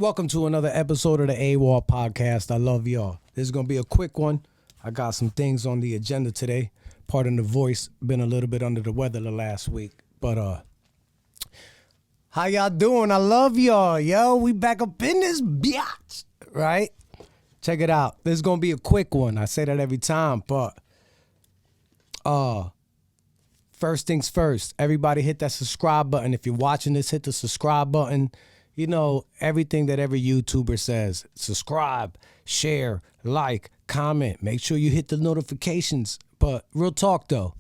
Welcome to another episode of the AWOL podcast. I love y'all. This is going to be a quick one. I got some things on the agenda today. Pardon the voice. Been a little bit under the weather the last week. But how y'all doing? I love y'all. Yo, we back up in this biatch. Right? Check it out. This is going to be a quick one. I say that every time. But first things first. Everybody hit that subscribe button. If you're watching this, hit the subscribe button. You know, everything that every YouTuber says. Subscribe, share, like, comment. Make sure you hit the notifications. But real talk, though.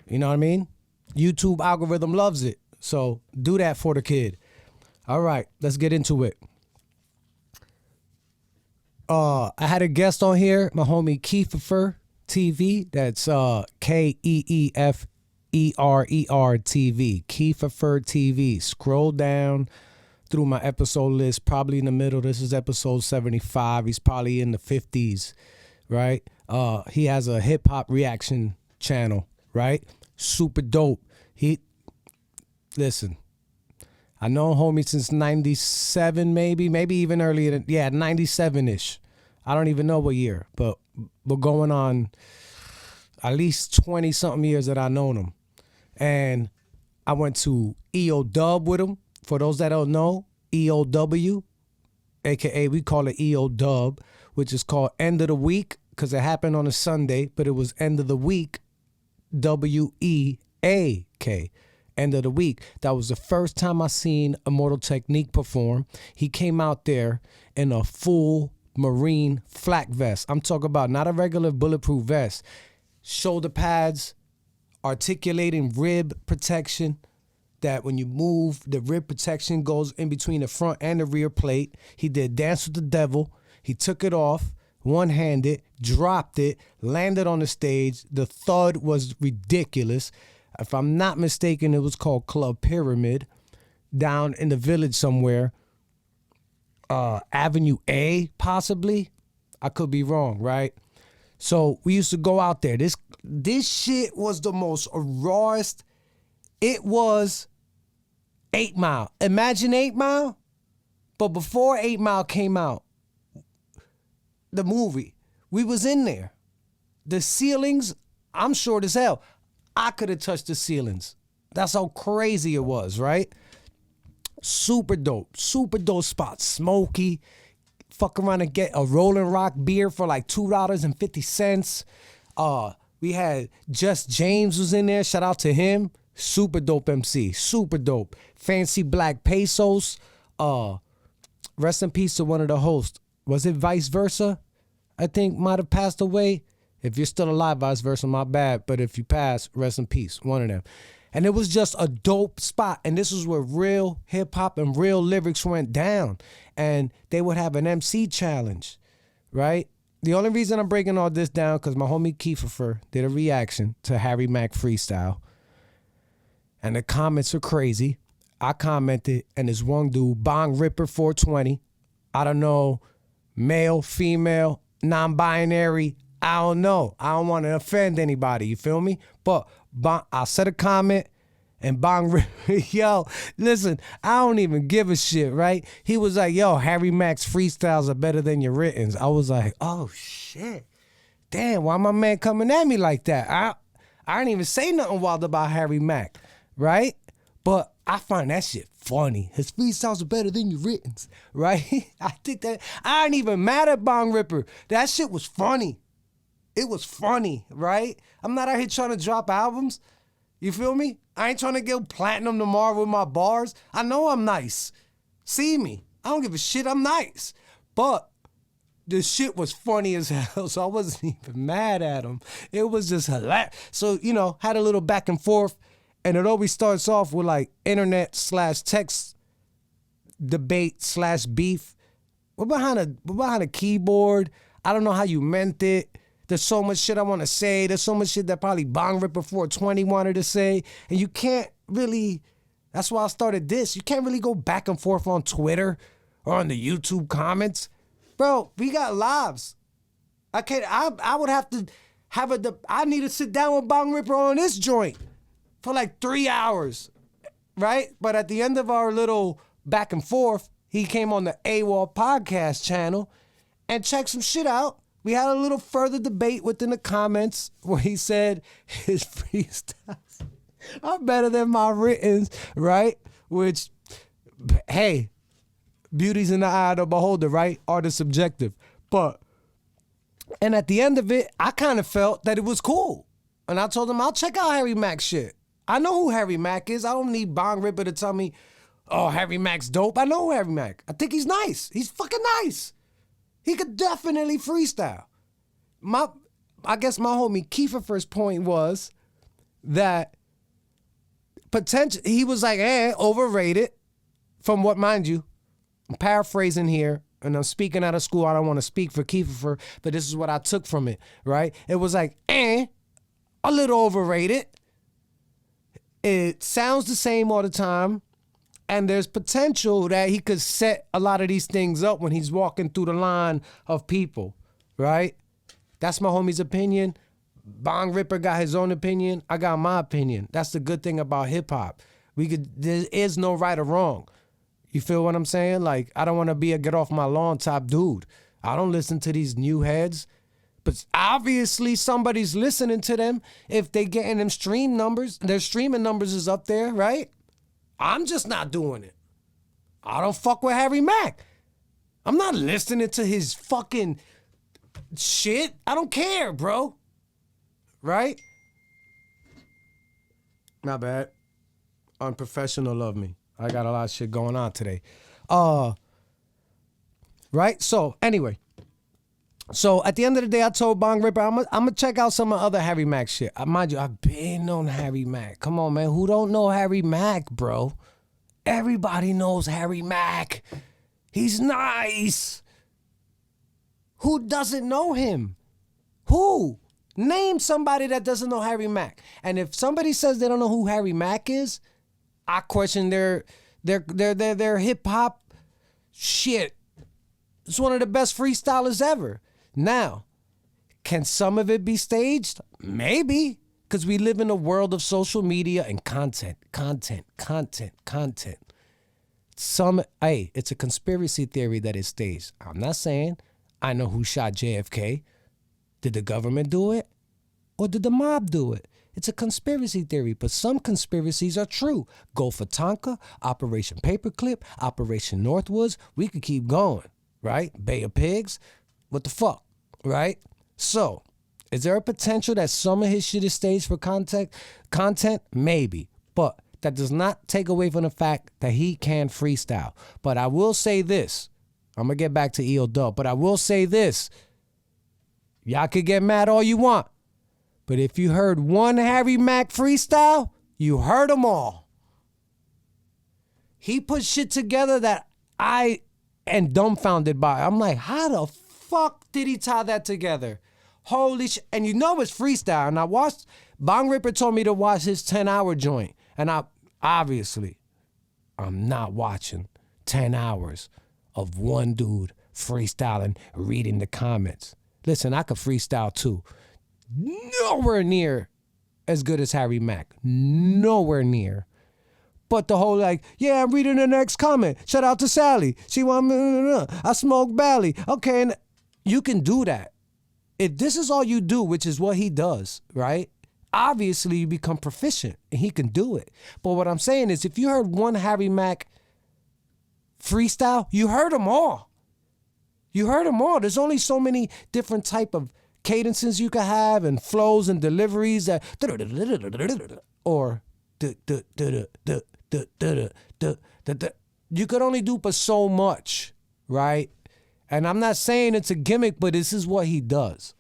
You know what I mean? YouTube algorithm loves it. So do that for the kid. All right, let's get into it. I had a guest on here, my homie Keefer TV. That's Keefer TV. Keefer TV. Scroll down through my episode list, probably in the middle. This is episode 75. He's probably in the 50s, right? He has a hip hop reaction channel, right? Super dope. Listen, I know homie since 97, maybe even earlier than, 97-ish. I don't even know what year, but we're going on at least 20 something years that I've known him. And I went to EO Dub with him. For those that don't know, EOW, aka we call it EO Dub, which is called End of the Week because it happened on a Sunday, but it was End of the Week, WEAK, End of the Week. That was the first time I seen Immortal Technique perform. He came out there in a full Marine flak vest. I'm talking about not a regular bulletproof vest. Shoulder pads, articulating rib protection, that when you move, the rib protection goes in between the front and the rear plate. He did Dance with the Devil. He took it off, one-handed, dropped it, landed on the stage. The thud was ridiculous. If I'm not mistaken, it was called Club Pyramid, down in the village somewhere. Avenue A, possibly. I could be wrong, right? So we used to go out there. This shit was the most rawest. It was 8 Mile. Imagine 8 Mile, but before 8 Mile came out, the movie, we was in there. The ceilings, I'm short as hell. I could have touched the ceilings. That's how crazy it was, right? Super dope spot. Smoky. Fuck around and get a Rolling Rock beer for like $2.50. We had Just James was in there. Shout out to him. Super dope MC. Super dope. Fancy Black Pesos. Rest in peace to one of the hosts. Was it Vice Versa? I think might have passed away. If you're still alive, Vice Versa, my bad. But if you pass, rest in peace. One of them. And it was just a dope spot. And this is where real hip hop and real lyrics went down. And they would have an MC challenge, right? The only reason I'm breaking all this down because my homie Keefer did a reaction to harrymack freestyle. And the comments are crazy. I commented, and this one dude, Bong Ripper 420. I don't know, male, female, non-binary. I don't know. I don't want to offend anybody. You feel me? But I said a comment, and Bong Ripper, yo, listen, I don't even give a shit, right? He was like, yo, harrymack's freestyles are better than your writtens. I was like, oh, shit. Damn, why my man coming at me like that? I didn't even say nothing wild about harrymack. Right? But I find that shit funny. His freestyles are better than your writtens, right? I think that I ain't even mad at Bong Ripper. That shit was funny. It was funny, right? I'm not out here trying to drop albums. You feel me? I ain't trying to get platinum tomorrow with my bars. I know I'm nice. See me. I don't give a shit. I'm nice. But the shit was funny as hell, so I wasn't even mad at him. It was just hilarious. So, had a little back and forth. And it always starts off with like internet/text debate/beef. We're behind a keyboard. I don't know how you meant it. There's so much shit I want to say. There's so much shit that probably Bong Ripper 420 wanted to say. And you can't really, that's why I started this. You can't really go back and forth on Twitter or on the YouTube comments. Bro, we got lives. I would have to I need to sit down with Bong Ripper on this joint for like 3 hours, right? But at the end of our little back and forth, he came on the AWOL podcast channel and checked some shit out. We had a little further debate within the comments where he said his freestyles are better than my writtens, right? Which, hey, beauty's in the eye of the beholder, right? Art is subjective. And at the end of it, I kind of felt that it was cool. And I told him, I'll check out Harry Mack shit. I know who Harry Mack is. I don't need Bong Ripper to tell me, oh, Harry Mack's dope. I know Harry Mack. I think he's nice. He's fucking nice. He could definitely freestyle. I guess my homie Kiefer's point was that he was like, overrated. From what, mind you, I'm paraphrasing here, and I'm speaking out of school. I don't want to speak for Kiefer, but this is what I took from it, right? It was like, a little overrated. It sounds the same all the time, and there's potential that he could set a lot of these things up when he's walking through the line of people, right? That's my homie's opinion. Bong Ripper got his own opinion. I got my opinion. That's the good thing about hip hop. There is no right or wrong. You feel what I'm saying? Like, I don't want to be a get off my lawn type dude. I don't listen to these new heads. But obviously somebody's listening to them if they getting them stream numbers. Their streaming numbers is up there, right? I'm just not doing it. I don't fuck with Harry Mack. I'm not listening to his fucking shit. I don't care, bro. Right? Not bad. Unprofessional of me. I got a lot of shit going on today. Right? So, anyway. So, at the end of the day, I told Bong Ripper, I'm gonna check out some of the other Harry Mack shit. Mind you, I've been on Harry Mack. Come on, man. Who don't know Harry Mack, bro? Everybody knows Harry Mack. He's nice. Who doesn't know him? Who? Name somebody that doesn't know Harry Mack. And if somebody says they don't know who Harry Mack is, I question their hip hop shit. It's one of the best freestylers ever. Now, can some of it be staged? Maybe, because we live in a world of social media and content. It's a conspiracy theory that is staged. I'm not saying I know who shot JFK. Did the government do it? Or did the mob do it? It's a conspiracy theory, but some conspiracies are true. Go for Tonka, Operation Paperclip, Operation Northwoods. We could keep going, right? Bay of Pigs. What the fuck, right? So, is there a potential that some of his shit is staged for content? Maybe, but that does not take away from the fact that he can freestyle. But I will say this. I'm going to get back to EO Dub, but I will say this. Y'all could get mad all you want. But if you heard one Harry Mack freestyle, you heard them all. He put shit together that I am dumbfounded by. I'm like, how the fuck did he tie that together? Holy shit. And you know it's freestyle. And I watched, Bong Ripper told me to watch his 10-hour joint. And I'm not watching 10 hours of one dude freestyling, reading the comments. Listen, I could freestyle too. Nowhere near as good as Harry Mack. Nowhere near. But the whole like, yeah, I'm reading the next comment. Shout out to Sally. She want me, I smoke Bally. Okay, and you can do that. If this is all you do, which is what he does, right? Obviously, you become proficient, and he can do it. But what I'm saying is, if you heard one Harry Mack freestyle, you heard them all. You heard them all. There's only so many different type of cadences you can have and flows and deliveries that or you could only do but so much, right? And I'm not saying it's a gimmick, but this is what he does.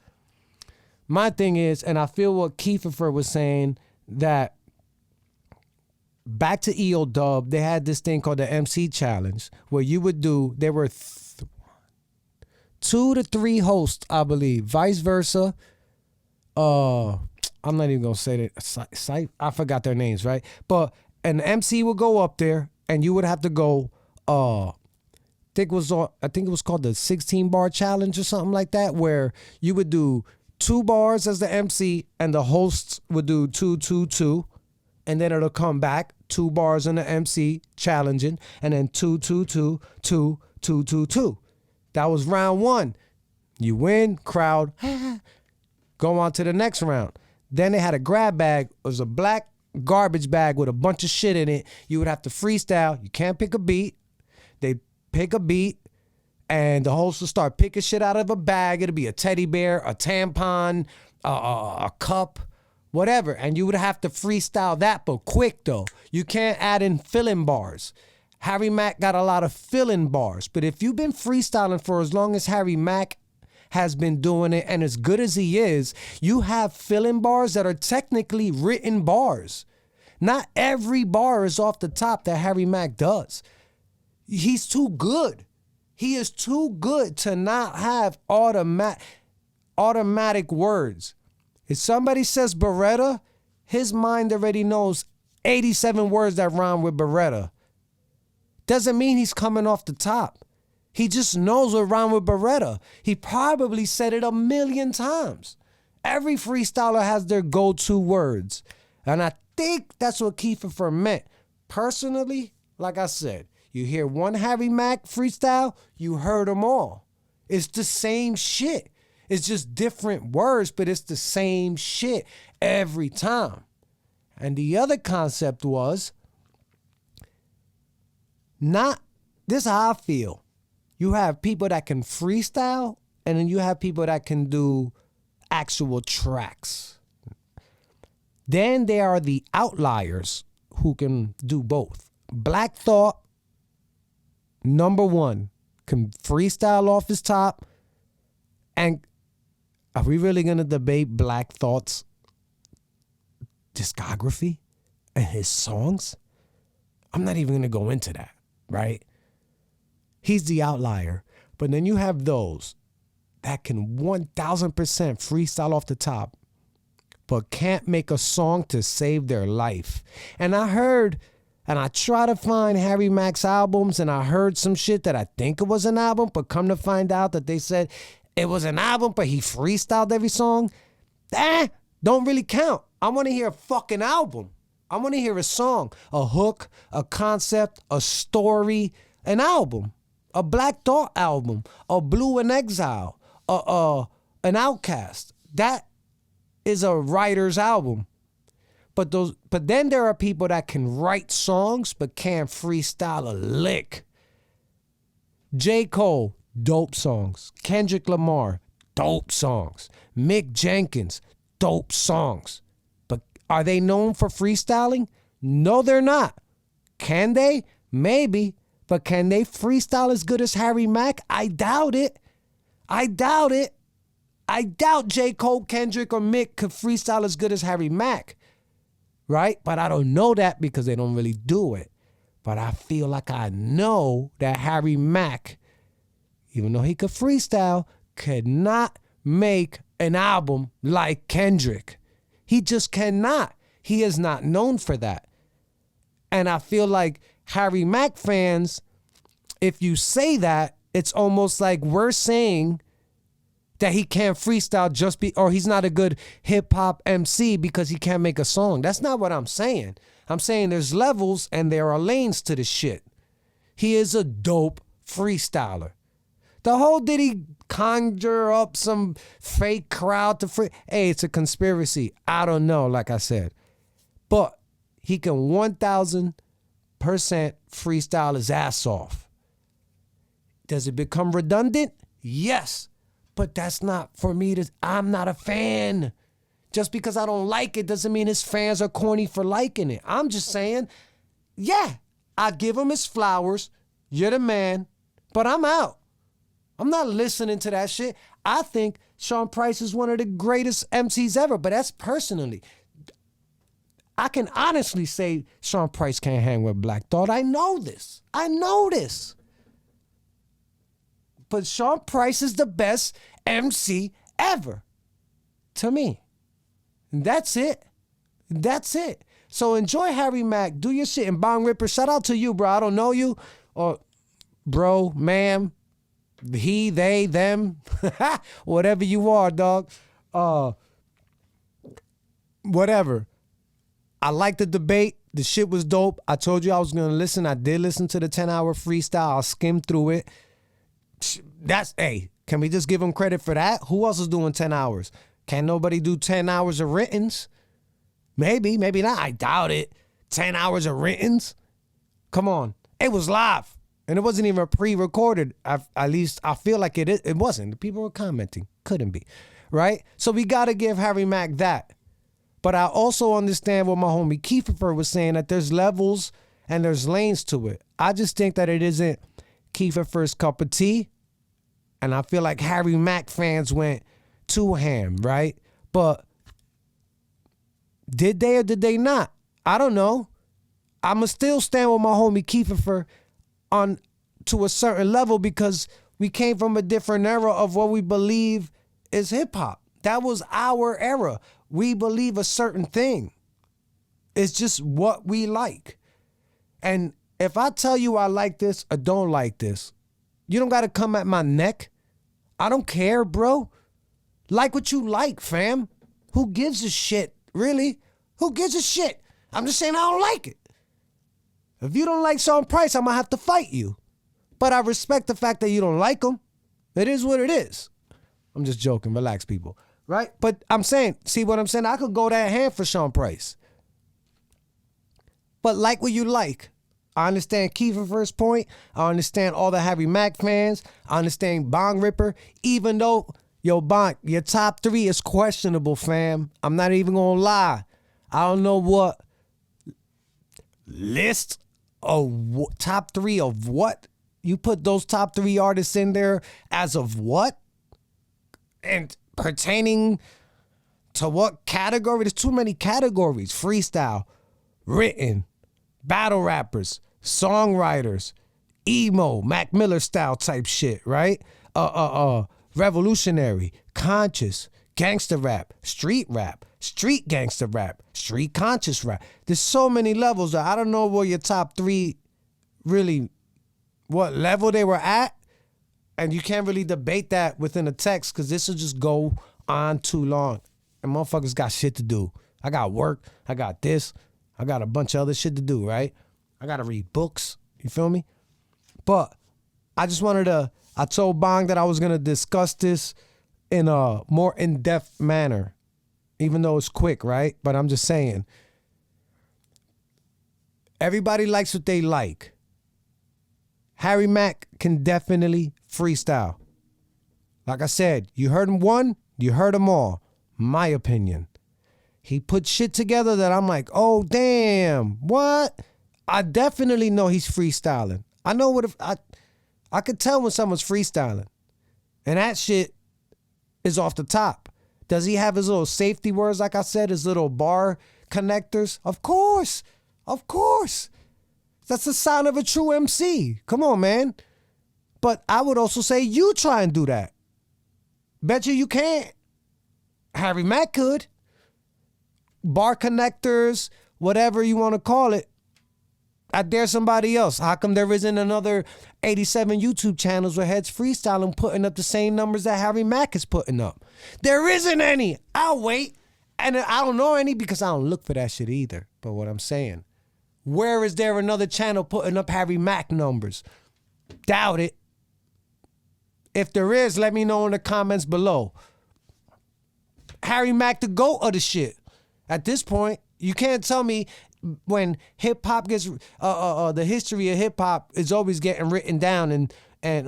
My thing is, and I feel what Kiefer was saying, that back to EO Dub, they had this thing called the MC Challenge, where you would do, there were 2 to 3 hosts, I believe, vice versa. I'm not even gonna say that. I forgot their names, right? But an MC would go up there, and you would have to go. I think it was called the 16-bar challenge or something like that, where you would do 2 bars as the MC, and the hosts would do 2, 2, 2, and then it'll come back 2 bars on the MC challenging, and then 2, 2, 2, 2, 2, 2, 2. That was round 1. You win, crowd, go on to the next round. Then they had a grab bag. It was a black garbage bag with a bunch of shit in it. You would have to freestyle. You can't pick a beat. They pick a beat, and the host will start picking shit out of a bag. It'll be a teddy bear, a tampon, a cup, whatever. And you would have to freestyle that, but quick though. You can't add in fill-in bars. Harry Mack got a lot of fill-in bars, but if you've been freestyling for as long as Harry Mack has been doing it, and as good as he is, you have fill-in bars that are technically written bars. Not every bar is off the top that Harry Mack does. He's too good. He is too good to not have automatic words. If somebody says Beretta, his mind already knows 87 words that rhyme with Beretta. Doesn't mean he's coming off the top. He just knows what rhyme with Beretta. He probably said it 1,000,000 times. Every freestyler has their go-to words. And I think that's what Kiefer meant. Personally, like I said, you hear one Harry Mack freestyle, you heard them all. It's the same shit. It's just different words, but it's the same shit every time. And the other concept was, this is how I feel. You have people that can freestyle, and then you have people that can do actual tracks. Then there are the outliers who can do both. Black Thought, #1, can freestyle off his top. And are we really going to debate Black Thought's discography and his songs? I'm not even going to go into that, right? He's the outlier. But then you have those that can 1,000% freestyle off the top, but can't make a song to save their life. And I heard, and I try to find Harry Mack's albums, and I heard some shit that I think it was an album, but come to find out that they said it was an album, but he freestyled every song. Don't really count. I want to hear a fucking album. I want to hear a song, a hook, a concept, a story, an album. A Black Thought album, a Blue in Exile, an Outcast. That is a writer's album. But then there are people that can write songs but can't freestyle a lick. J. Cole, dope songs. Kendrick Lamar, dope songs. Mick Jenkins, dope songs. But are they known for freestyling? No, they're not. Can they? Maybe. But can they freestyle as good as Harry Mack? I doubt it. I doubt J. Cole, Kendrick, or Mick could freestyle as good as Harry Mack. Right? But I don't know that because they don't really do it. But I feel like I know that Harry Mack, even though he could freestyle, could not make an album like Kendrick. He just cannot. He is not known for that. And I feel like Harry Mack fans, if you say that, it's almost like we're saying that he can't freestyle or he's not a good hip hop MC because he can't make a song. That's not what I'm saying. I'm saying there's levels and there are lanes to this shit. He is a dope freestyler. The whole did he conjure up some fake crowd to hey, it's a conspiracy. I don't know, like I said. But he can 1,000% freestyle his ass off. Does it become redundant? Yes. But that's not for me I'm not a fan. Just because I don't like it doesn't mean his fans are corny for liking it. I'm just saying, yeah, I give him his flowers. You're the man. But I'm out. I'm not listening to that shit. I think Sean Price is one of the greatest MCs ever, but that's personally. I can honestly say Sean Price can't hang with Black Thought. I know this. But Sean Price is the best MC ever. To me. And that's it. So enjoy Harry Mack. Do your shit. And Bong Ripper, shout out to you, bro. I don't know you. Or bro, ma'am, he, they, them. Whatever you are, dog. Whatever. I like the debate. The shit was dope. I told you I was gonna listen. I did listen to the 10-hour freestyle. I skimmed through it. Can we just give him credit for that? Who else is doing 10 hours? Can nobody do 10 hours of writtens? Maybe, maybe not. I doubt it. 10 hours of writtens? Come on. It was live. And it wasn't even pre-recorded. At least I feel like it wasn't. The people were commenting. Couldn't be. Right? So we got to give Harry Mack that. But I also understand what my homie Kiefer was saying, that there's levels and there's lanes to it. I just think that it isn't Kiefer's cup of tea. And I feel like Harry Mack fans went too ham, right? But did they or did they not? I don't know. I'ma still stand with my homie Kiefer on to a certain level because we came from a different era of what we believe is hip hop. That was our era. We believe a certain thing. It's just what we like. And if I tell you I like this or don't like this, you don't got to come at my neck. I don't care, bro. Like what you like, fam. Who gives a shit? Really? Who gives a shit? I'm just saying I don't like it. If you don't like Sean Price, I'm going to have to fight you. But I respect the fact that you don't like him. It is what it is. I'm just joking. Relax, people. Right? But I'm saying, see what I'm saying? I could go that hand for Sean Price. But like what you like. I understand Kiefer's point. I understand all the Harry Mack fans. I understand Bong Ripper. Even though, Bong, your top 3 is questionable, fam. I'm not even going to lie. I don't know what list of top 3 of what? You put those top 3 artists in there as of what? And pertaining to what category? There's too many categories. Freestyle, written, battle rappers, songwriters, emo, Mac Miller style type shit, right? Revolutionary, conscious, gangster rap, street gangster rap, street conscious rap. There's so many levels that I don't know where your top 3 really, what level they were at. And you can't really debate that within a text because this will just go on too long. And motherfuckers got shit to do. I got work. I got this. I got a bunch of other shit to do, right? I got to read books. You feel me? But I just I told Bong that I was going to discuss this in a more in-depth manner, even though it's quick, right? But I'm just saying, everybody likes what they like. Harry Mack can definitely freestyle. Like I said, you heard him one, you heard them all. My opinion. He put shit together that I'm like, oh, damn, what? I definitely know he's freestyling. I know what if I could tell when someone's freestyling. And that shit is off the top. Does he have his little safety words, like I said, his little bar connectors? Of course. Of course. That's the sign of a true MC. Come on, man. But I would also say you try and do that. Bet you can't. Harry Mack could. Bar connectors, whatever you want to call it. I dare somebody else. How come there isn't another 87 YouTube channels where heads freestyling putting up the same numbers that Harry Mack is putting up? There isn't any. I'll wait. And I don't know any because I don't look for that shit either. But what I'm saying, where is there another channel putting up Harry Mack numbers? Doubt it. If there is, let me know in the comments below. Harry Mack the GOAT of the shit. At this point, you can't tell me when hip hop gets the history of hip hop is always getting written down and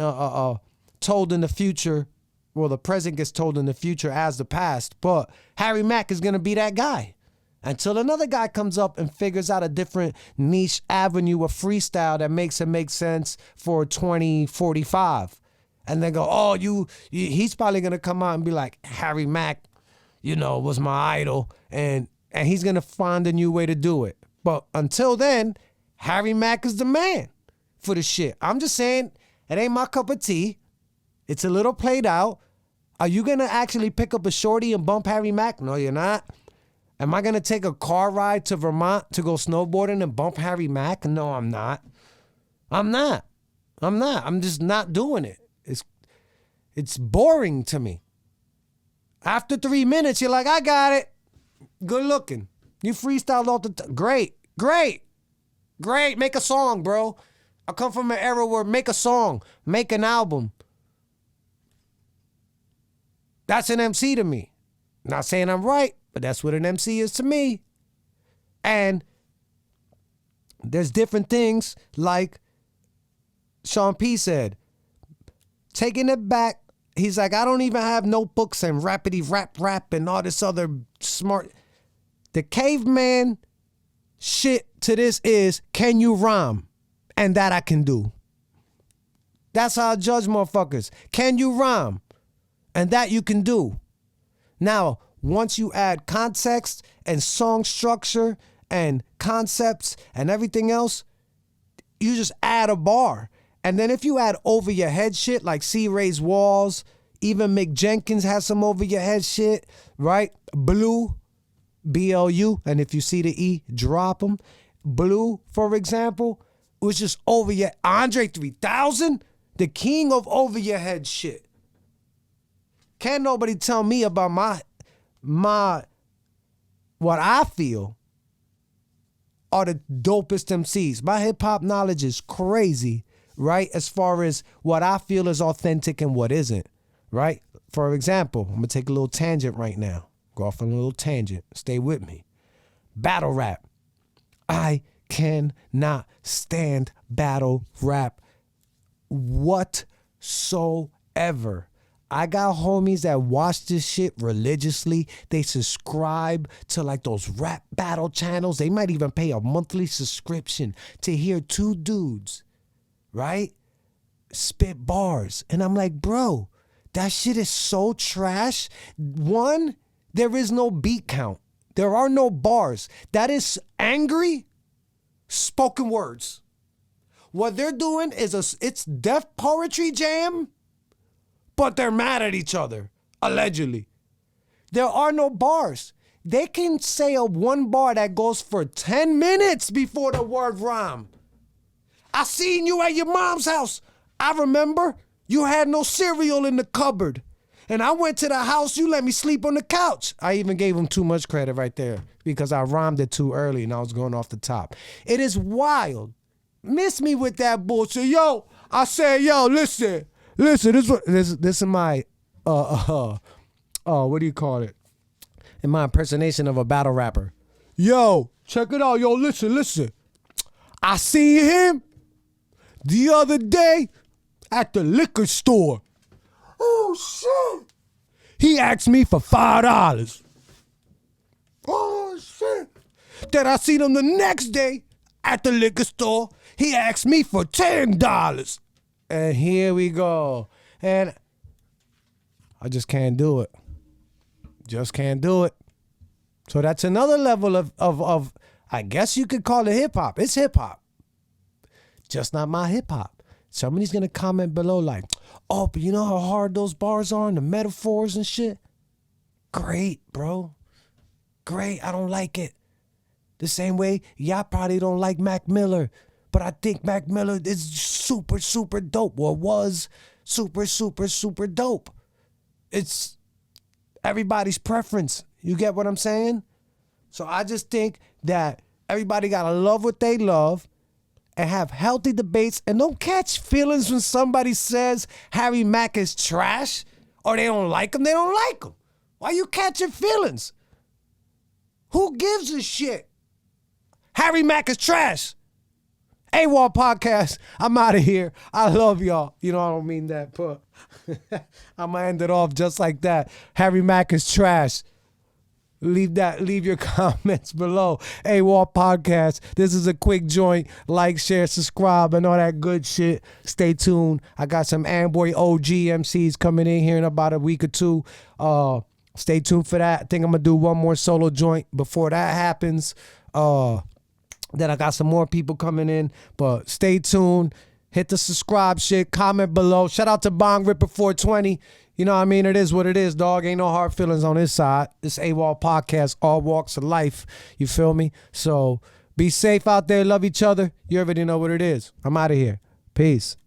told in the future. Well, the present gets told in the future as the past. But Harry Mack is gonna be that guy until another guy comes up and figures out a different niche avenue of freestyle that makes it make sense for 2045. And they go, oh, he's probably gonna come out and be like, Harry Mack, was my idol, and he's gonna find a new way to do it. But until then, Harry Mack is the man for the shit. I'm just saying, it ain't my cup of tea. It's a little played out. Are you gonna actually pick up a shorty and bump Harry Mack? No, you're not. Am I gonna take a car ride to Vermont to go snowboarding and bump Harry Mack? No, I'm not. I'm not. I'm just not doing it. It's boring to me. After 3 minutes, you're like, I got it. Good looking. You freestyled all the time. Great. Great. Great. Make a song, bro. I come from an era where make a song, make an album. That's an MC to me. Not saying I'm right, but that's what an MC is to me. And there's different things like Sean P said, taking it back. He's like, I don't even have notebooks and rappity rap and all this other smart. The caveman shit to this is, can you rhyme? And that I can do. That's how I judge motherfuckers. Can you rhyme? And that you can do. Now, once you add context and song structure and concepts and everything else, you just add a bar. And then if you add over your head shit like C. Ray's Walls, even Mick Jenkins has some over your head shit, right? Blue, B-L-U, and if you see the E, drop them. Blue, for example, was just over your Andre 3000, the king of over your head shit. Can't nobody tell me about my what I feel are the dopest MCs. My hip hop knowledge is crazy, right? As far as what I feel is authentic and what isn't, right? For example, I'm gonna take a little tangent right now. Go off on a little tangent. Stay with me. Battle rap. I cannot stand battle rap whatsoever. I got homies that watch this shit religiously. They subscribe to like those rap battle channels. They might even pay a monthly subscription to hear two dudes, right, spit bars. And I'm like, bro, that shit is so trash. One, there is no beat count. There are no bars. That is angry spoken words. What they're doing is it's Def Poetry Jam, but they're mad at each other, allegedly. There are no bars. They can say a one bar that goes for 10 minutes before the word rhyme. I seen you at your mom's house. I remember you had no cereal in the cupboard. And I went to the house, you let me sleep on the couch. I even gave him too much credit right there because I rhymed it too early and I was going off the top. It is wild. Miss me with that bullshit. Yo, I said, yo, listen, this is my, what do you call it? In my impersonation of a battle rapper. Yo, check it out. Yo, listen. I seen him the other day at the liquor store. Oh, shit. He asked me for $5. Oh, shit. Then I seen him the next day at the liquor store. He asked me for $10. And here we go. And I just can't do it. Just can't do it. So that's another level of I guess you could call it hip hop. It's hip hop. Just not my hip hop. Somebody's going to comment below like, oh, but you know how hard those bars are and the metaphors and shit? Great, bro. Great. I don't like it. The same way y'all probably don't like Mac Miller. But I think Mac Miller is super, super dope. Or was super, super, super dope. It's everybody's preference. You get what I'm saying? So I just think that everybody got to love what they love and have healthy debates and don't catch feelings when somebody says Harry Mack is trash or they don't like him. They don't like him. Why you catching feelings? Who gives a shit? Harry Mack is trash. AWOL podcast. I'm out of here. I love y'all. You know, I don't mean that, but I'm going to end it off just like that. Harry Mack is trash. Leave your comments below. AWOL podcast. This is a quick joint. Like, share, subscribe, and all that good shit. Stay tuned. I got some Amboy OG MCs coming in here in about a week or two. Stay tuned for that. I think I'm going to do one more solo joint before that happens. Then I got some more people coming in. But stay tuned. Hit the subscribe shit. Comment below. Shout out to Bong Ripper 420. You know what I mean? It is what it is, dog. Ain't no hard feelings on this side. This AWOL podcast, all walks of life. You feel me? So be safe out there. Love each other. You already know what it is. I'm out of here. Peace.